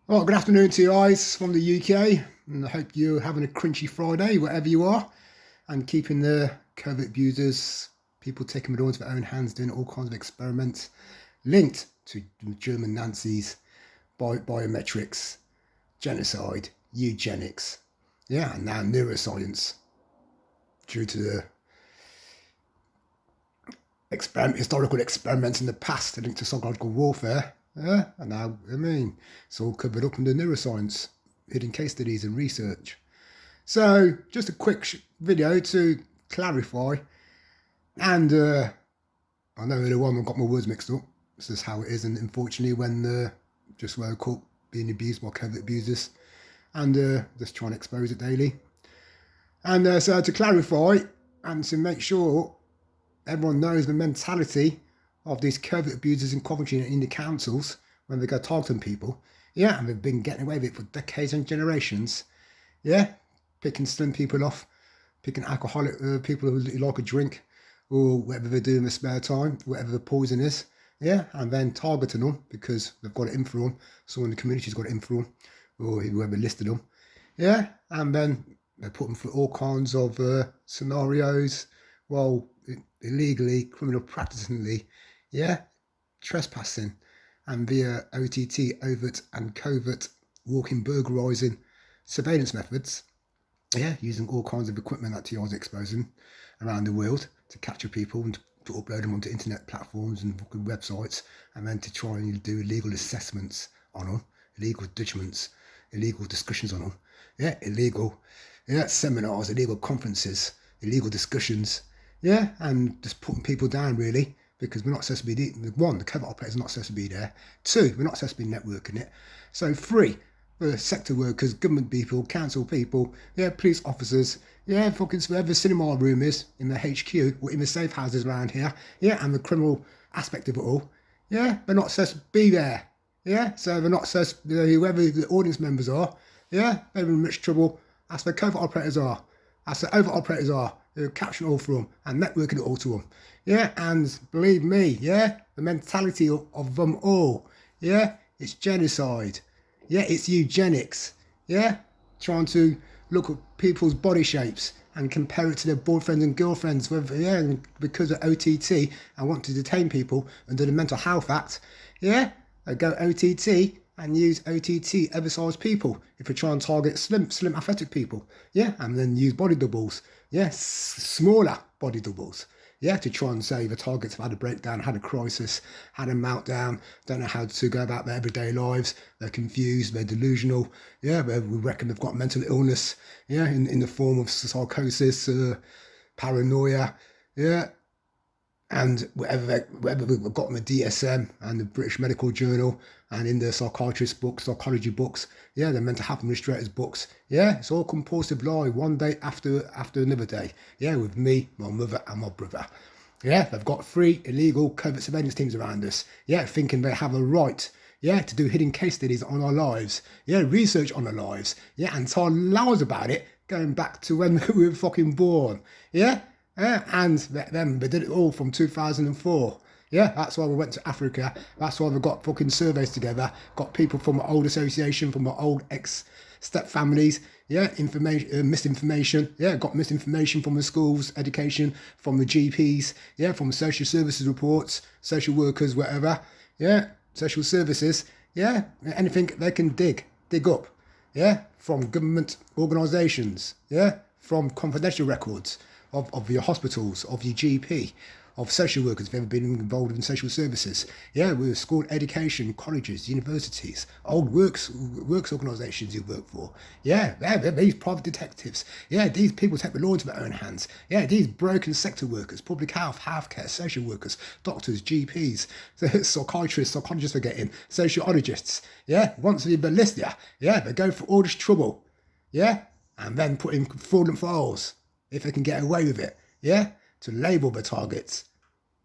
Well, good afternoon to you guys from the UK, and I hope you're having a crunchy Friday, wherever you are, and keeping the COVID abusers, people taking it all into their own hands, doing all kinds of experiments linked to German Nazis, biometrics, genocide, eugenics, and now neuroscience, due to the historical experiments in the past linked to psychological warfare. And now, it's all covered up under neuroscience, hidden case studies and research. So, just a quick video to clarify. And I know earlier on I got my words mixed up. This is how it is, and unfortunately, when just woke up being abused by COVID abusers, and just trying to expose it daily. And so to clarify and to make sure everyone knows the mentality of these COVID abusers in Coventry and in the councils when they go targeting people. And they've been getting away with it for decades and generations. Picking slim people off, picking alcoholic people who like a drink, or whatever they do in their spare time, whatever the poison is. And then targeting them because they've got it in for them. Someone in the community's got it in for them, or whoever listed them. And then they put them through all kinds of scenarios. Well, illegally, criminal practicingly, trespassing, and via OTT, overt and covert, walking burglarising surveillance methods, using all kinds of equipment that TR's exposing around the world to capture people and to upload them onto internet platforms and websites, and then to try and do illegal assessments on them, illegal judgments, illegal discussions on them, illegal seminars, illegal conferences, illegal discussions, and just putting people down really, because we're not supposed to be, one, the covert operators are not supposed to be there, two, we're not supposed to be networking it, so three, the sector workers, government people, council people, police officers, fucking wherever the cinema room is in the HQ or in the safe houses around here, and the criminal aspect of it all, they're not supposed to be there, so they're not supposed to, whoever the audience members are, they're in much trouble. That's the covert operators are, that's the overt operators are, they're capturing all for them and networking it all to them, and believe me, the mentality of them all, it's genocide. It's eugenics. Trying to look at people's body shapes and compare it to their boyfriends and girlfriends, because of OTT and want to detain people under the Mental Health Act. They go OTT and use OTT oversized people if they try and target slim athletic people. And then use body doubles. Smaller body doubles. To try and say the targets have had a breakdown, had a crisis, had a meltdown, don't know how to go about their everyday lives, they're confused, they're delusional, we reckon they've got mental illness, in the form of psychosis, paranoia, and whatever we've got in the DSM and the British Medical Journal and in the psychiatrist books, psychology books, the mental health administrators books, it's all compulsive lie, one day after another day, with me, my mother and my brother. They've got 3 illegal covert surveillance teams around us, thinking they have a right, to do hidden case studies on our lives, research on our lives, and tell lies about it, going back to when we were fucking born, and then they did it all from 2004. That's why we went to Africa. That's why we got fucking surveys together. Got people from my old association, from my old ex-step families. Information, misinformation. Got misinformation from the schools, education, from the GPs. From social services reports, social workers, whatever. Social services. Anything they can dig up. From government organisations. From confidential records. Of your hospitals, of your GP, of social workers, if you've ever been involved in social services. With school education, colleges, universities, old works organisations you work for. These private detectives. These people take the law into their own hands. These broken sector workers, public health, healthcare, social workers, doctors, GPs, psychologists are getting, sociologists. Once they list they go for all this trouble. And then put in fraudulent files, if they can get away with it, to label the targets.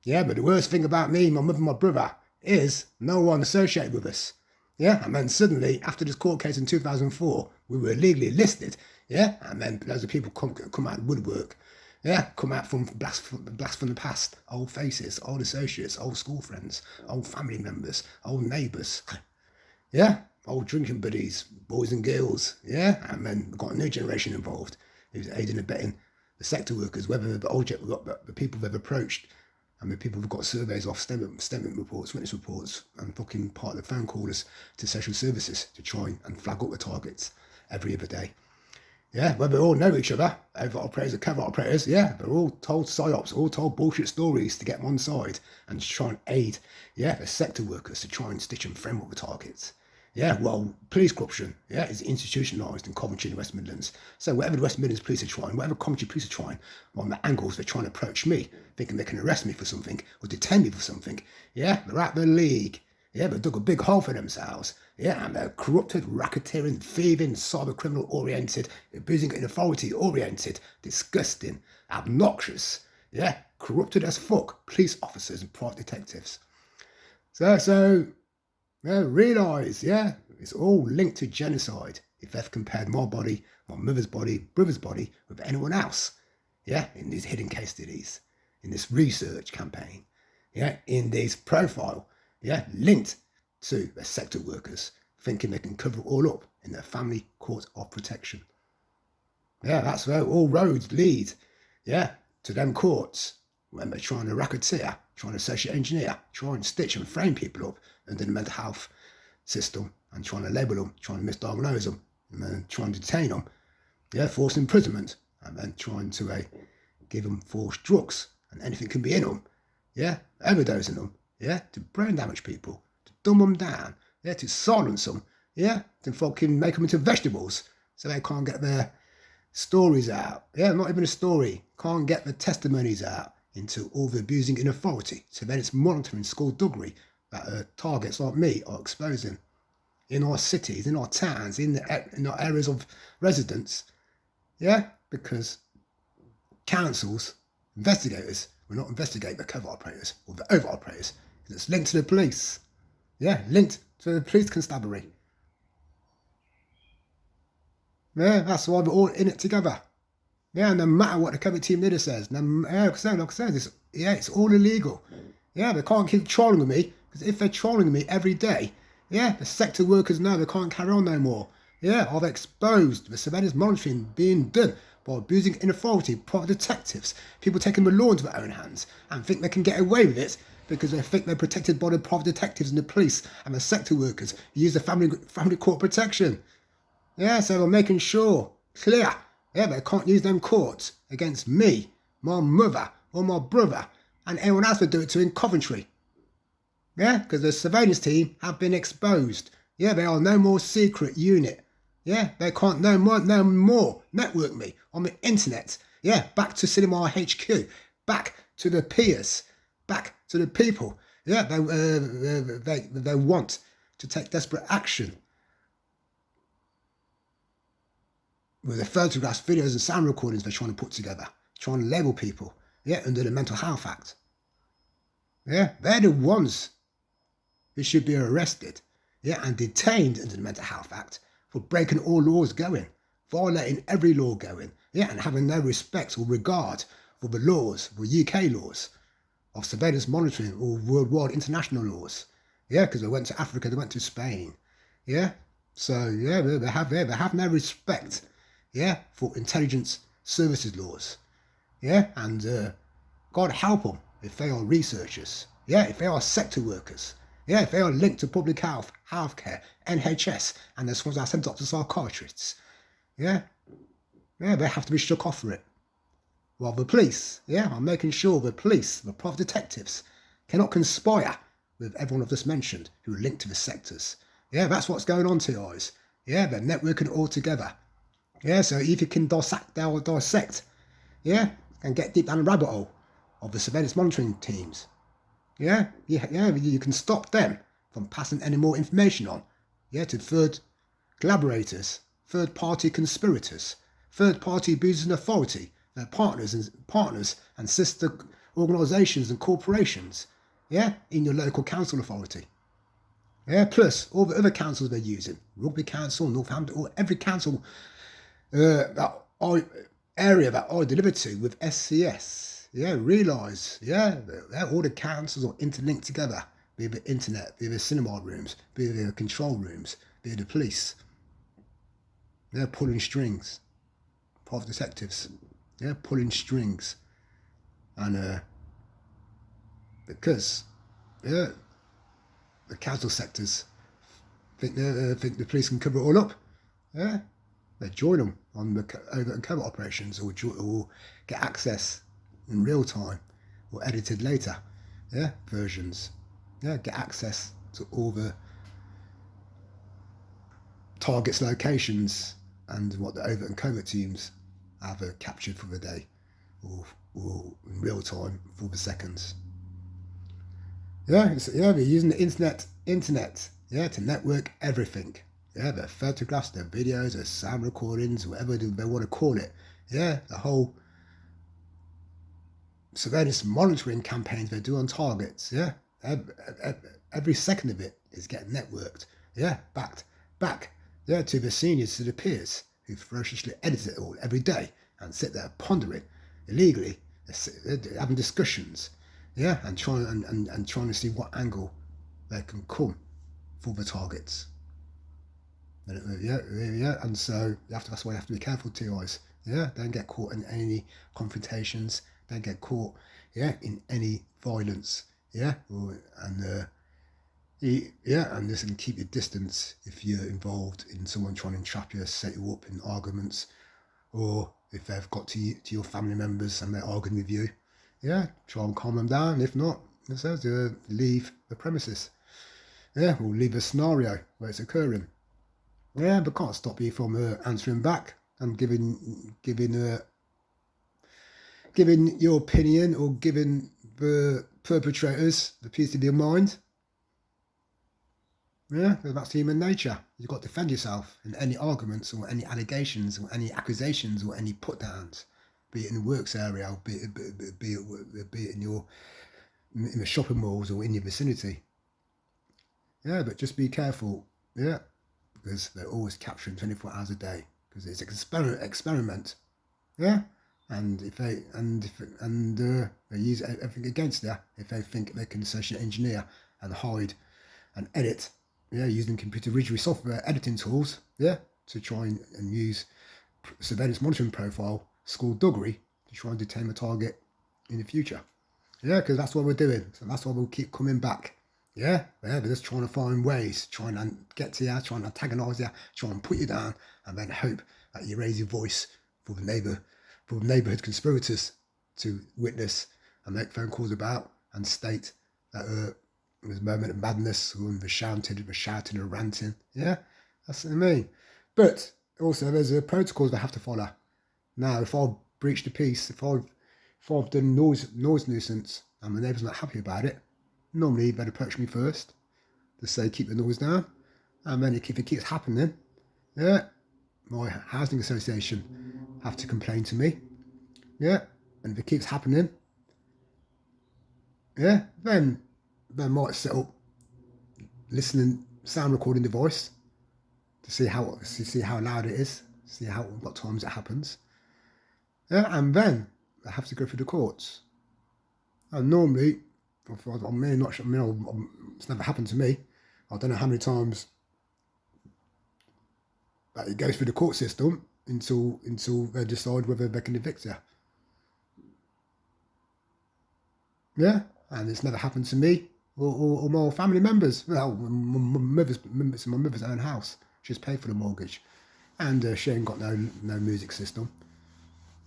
But the worst thing about me, my mother and my brother, is no one associated with us. And then suddenly, after this court case in 2004, we were legally listed, and then loads of people come out of woodwork, come out from blast from the past, old faces, old associates, old school friends, old family members, old neighbours. old drinking buddies, boys and girls, yeah, and then we've got a new generation involved who's aiding and abetting the sector workers, whether the people they've approached, and the people who've got surveys off statement reports, witness reports, and fucking part of the phone callers to social services to try and flag up the targets every other day. Yeah, whether they all know each other, overt operators or covert operators, yeah, they're all told psyops, all told bullshit stories to get them on side and to try and aid, yeah, the sector workers to try and stitch and frame up the targets. Yeah, well, police corruption, yeah, is institutionalised in Coventry and the West Midlands. So whatever the West Midlands police are trying, whatever Coventry police are trying, on the angles they're trying to approach me, thinking they can arrest me for something or detain me for something, yeah, they're out the league. Yeah, they've dug a big hole for themselves. Yeah, and they're corrupted, racketeering, thieving, cyber criminal oriented, abusing in authority oriented, disgusting, obnoxious, yeah, corrupted as fuck police officers and private detectives. So yeah, realise, yeah, it's all linked to genocide. If they've compared my body, my mother's body, brother's body with anyone else, yeah, in these hidden case studies, in this research campaign, yeah, in this profile, yeah, linked to the sector workers, thinking they can cover it all up in their family court of protection. Yeah, that's where all roads lead, yeah, to them courts when they're trying to racketeer, trying to social engineer, trying to stitch and frame people up under the mental health system and trying to label them, trying to misdiagnose them, and then trying to detain them, yeah, forced imprisonment, and then trying to give them forced drugs and anything can be in them, yeah, overdosing them, yeah, to brain damage people, to dumb them down, yeah, to silence them, yeah, to fucking make them into vegetables so they can't get their stories out, yeah, not even a story, can't get the testimonies out into all the abusing in authority. So then it's monitoring skullduggery that targets like me are exposing in our cities, in our towns, in our areas of residence, yeah, because councils, investigators will not investigate the covert operators or the overt operators because it's linked to the police. Yeah, linked to the police constabulary. Yeah, that's why we're all in it together. Yeah, no matter what the covert team leader says, like I said, it's all illegal. Yeah, they can't keep trolling with me because if they're trolling me every day, yeah, the sector workers know they can't carry on no more. Yeah, I've exposed the surveillance monitoring being done by abusing in authority, private detectives, people taking the law into their own hands and think they can get away with it because they think they're protected by the private detectives and the police and the sector workers who use the family court protection. Yeah, so they're making sure, clear, yeah, they can't use them courts against me, my mother, or my brother, and anyone else would do it to in Coventry. Yeah, because the surveillance team have been exposed. Yeah, they are no more secret unit. Yeah, they can't no more network me on the internet. Yeah, back to Cinema HQ, back to the peers, back to the people. Yeah, they want to take desperate action with the photographs, videos, and sound recordings they're trying to put together, trying to label people. Yeah, under the Mental Health Act. Yeah, they're the ones who should be arrested, yeah, and detained under the Mental Health Act for breaking all laws going, violating every law going, yeah, and having no respect or regard for the laws, for UK laws, of surveillance monitoring or worldwide international laws. Yeah, because they went to Africa, they went to Spain. Yeah, so yeah, they have no respect, yeah, for intelligence services laws. Yeah, and God help them if they are researchers. Yeah, if they are sector workers. Yeah, if they are linked to public health, healthcare, NHS, and the ones that sent up to psychiatrists. Yeah, they have to be struck off for it. While the police, yeah, are making sure the police, the private detectives, cannot conspire with everyone I've just mentioned who are linked to the sectors. Yeah, that's what's going on, TIs. Yeah, they're networking all together. Yeah, so if you can dissect, yeah, and get deep down the rabbit hole of the surveillance monitoring teams. Yeah, you can stop them from passing any more information on, yeah, to third collaborators, third-party conspirators, third-party abusers of authority, their partners and sister organisations and corporations, yeah, in your local council authority. Yeah, plus all the other councils they're using, Rugby Council, Northampton, or every council area that I deliver to with SCS. Yeah, realise, yeah, all the councils are interlinked together, be it the internet, be it the cinema rooms, be it the control rooms, be the police. They're pulling strings. Private detectives. Yeah, pulling strings. And because the casual sectors think the police can cover it all up. Yeah, they join them on the overt and covert operations, or get access in real time, or edited later. Yeah, versions. Yeah, get access to all the targets, locations, and what the overt and covert teams have captured for the day, or in real time for the seconds. Yeah, they're using the internet, yeah, to network everything. Yeah, their photographs, their videos, their sound recordings, whatever they want to call it. Yeah, the whole surveillance monitoring campaigns they do on targets. Yeah, every second of it is getting networked. Yeah, back, yeah, to the seniors, to the peers who ferociously edit it all every day and sit there pondering illegally, they're having discussions. Yeah, and trying to see what angle they can come for the targets. Yeah, and so that's why you have to be careful, TIs. Yeah, don't get caught in any confrontations. Don't get caught, yeah, in any violence. Yeah, and listen, keep your distance if you're involved in someone trying to entrap you, set you up in arguments, or if they've got to your family members and they're arguing with you. Yeah, try and calm them down. If not, it says leave the premises. Yeah, or leave a scenario where it's occurring. Yeah, but can't stop you from answering back and giving your opinion, or giving the perpetrators the piece of your mind. Yeah, that's human nature. You've got to defend yourself in any arguments, or any allegations, or any accusations, or any put downs, be it in the works area, or be it in the shopping malls or in your vicinity. Yeah, but just be careful. Yeah, because they're always capturing 24 hours a day, because it's an experiment. Yeah, and they use everything against you if they think they can social engineer and hide and edit. Yeah, using computer vision software editing tools. Yeah, to try and use surveillance monitoring profile skullduggery to try and detain the target in the future. Yeah, because that's what we're doing. So that's why we'll keep coming back. Yeah, they're just trying to find ways, trying to get to you, trying to antagonise you, trying to put you down, and then hope that you raise your voice for the neighbourhood conspirators to witness and make phone calls about, and state that there's a moment of madness, or the shouting and ranting. Yeah, that's what I mean. But also there's protocols they have to follow. Now, if I've breached the peace, if I've done noise nuisance and the neighbour's not happy about it, normally they'd approach me first to say keep the noise down, and then if it keeps happening, yeah, my housing association have to complain to me. Yeah, and if it keeps happening, yeah, then they might set up listening sound recording device to see how loud it is, see what times it happens. Yeah, and then they have to go through the courts. And normally, it's never happened to me. I don't know how many times that it goes through the court system until they decide whether they can evict you. Yeah, and it's never happened to me or my family members. Well, my mother's own house. She's paid for the mortgage, and she ain't got no music system.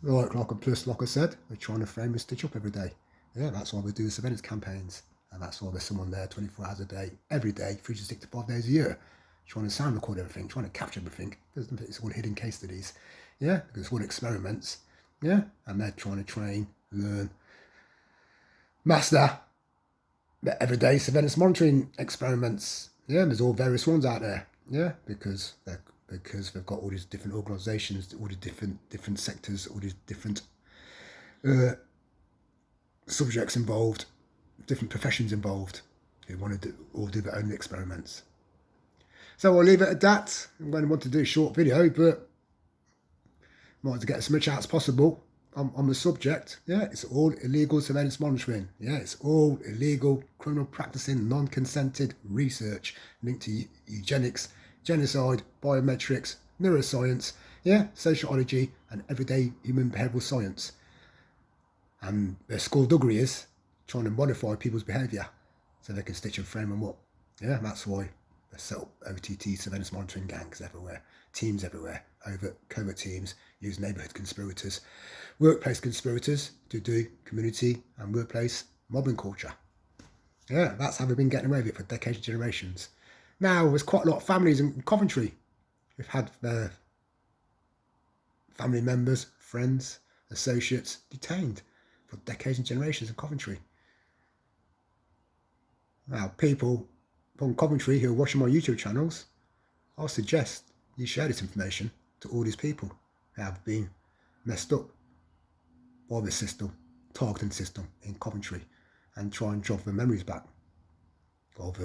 Like I said, we're trying to frame and stitch up every day. Yeah, that's why we do surveillance campaigns, and that's why there's someone there 24 hours a day, every day, 365 days a year, trying to sound record everything, trying to capture everything. It's all hidden case studies. Yeah, because it's all experiments. Yeah, and they're trying to train, learn, master the everyday surveillance monitoring experiments. Yeah, there's all various ones out there. Yeah, because they've got all these different organisations, all the different sectors, all these different subjects involved, different professions involved, who want to do their own experiments. So I'll leave it at that. I'm going to want to do a short video, but I want to get as much out as possible on the subject. Yeah, it's all illegal surveillance monitoring. Yeah, it's all illegal criminal practicing, non-consented research linked to eugenics, genocide, biometrics, neuroscience, yeah, sociology, and everyday human behavioural science. And their skullduggery is trying to modify people's behaviour so they can stitch and frame them up. Yeah, that's why they set up OTT surveillance monitoring gangs everywhere, teams everywhere, covert teams, use neighbourhood conspirators, workplace conspirators to do community and workplace mobbing culture. Yeah, that's how we've been getting away with it for decades and generations. Now, there's quite a lot of families in Coventry who've had their family members, friends, associates detained for decades and generations in Coventry. Now, people from Coventry who are watching my YouTube channels, I'll suggest you share this information to all these people who have been messed up by the system, targeting system in Coventry, and try and jog their memories back of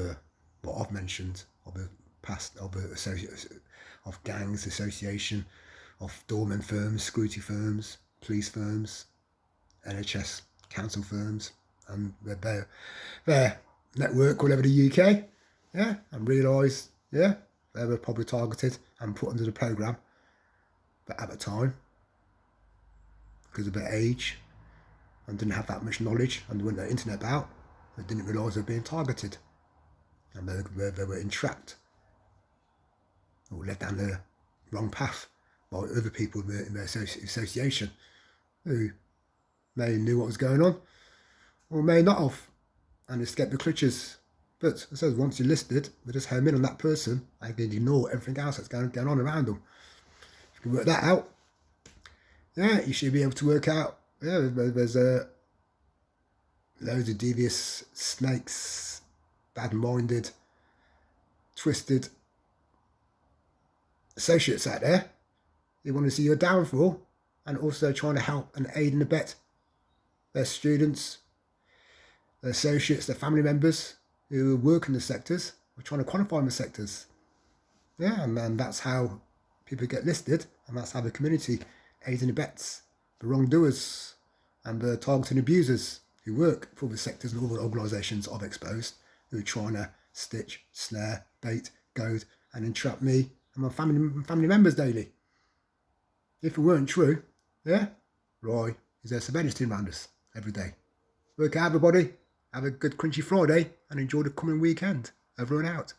what I've mentioned, of the past, of gangs, association, of doorman firms, security firms, police firms, NHS, council firms, and their network all over the UK, yeah, and realise, yeah, they were probably targeted and put under the programme, but at the time, because of their age, and didn't have that much knowledge, and there wasn't the internet about, they didn't realise they were being targeted, and they were entrapped, or led down the wrong path by other people in their association, who may knew what was going on, or may not have, and escaped the clutches. But I suppose once you're listed, they just home in on that person and can ignore everything else that's going on around them. If you can work that out, yeah, you should be able to work out. Yeah, there's loads of devious snakes, bad-minded, twisted associates out there. They want to see your downfall, and also trying to help and aid and abet their students, their associates, their family members who work in the sectors, or trying to qualify in the sectors. Yeah, and that's how people get listed, and that's how the community aids and abets the wrongdoers and the targeting abusers who work for the sectors and all the organisations I've exposed, who are trying to stitch, snare, bait, goad, and entrap me and my family members daily. If it weren't true, yeah, Roy is there surveillance team around us every day. Work out, everybody. Have a good crunchy Friday and enjoy the coming weekend. Over and out.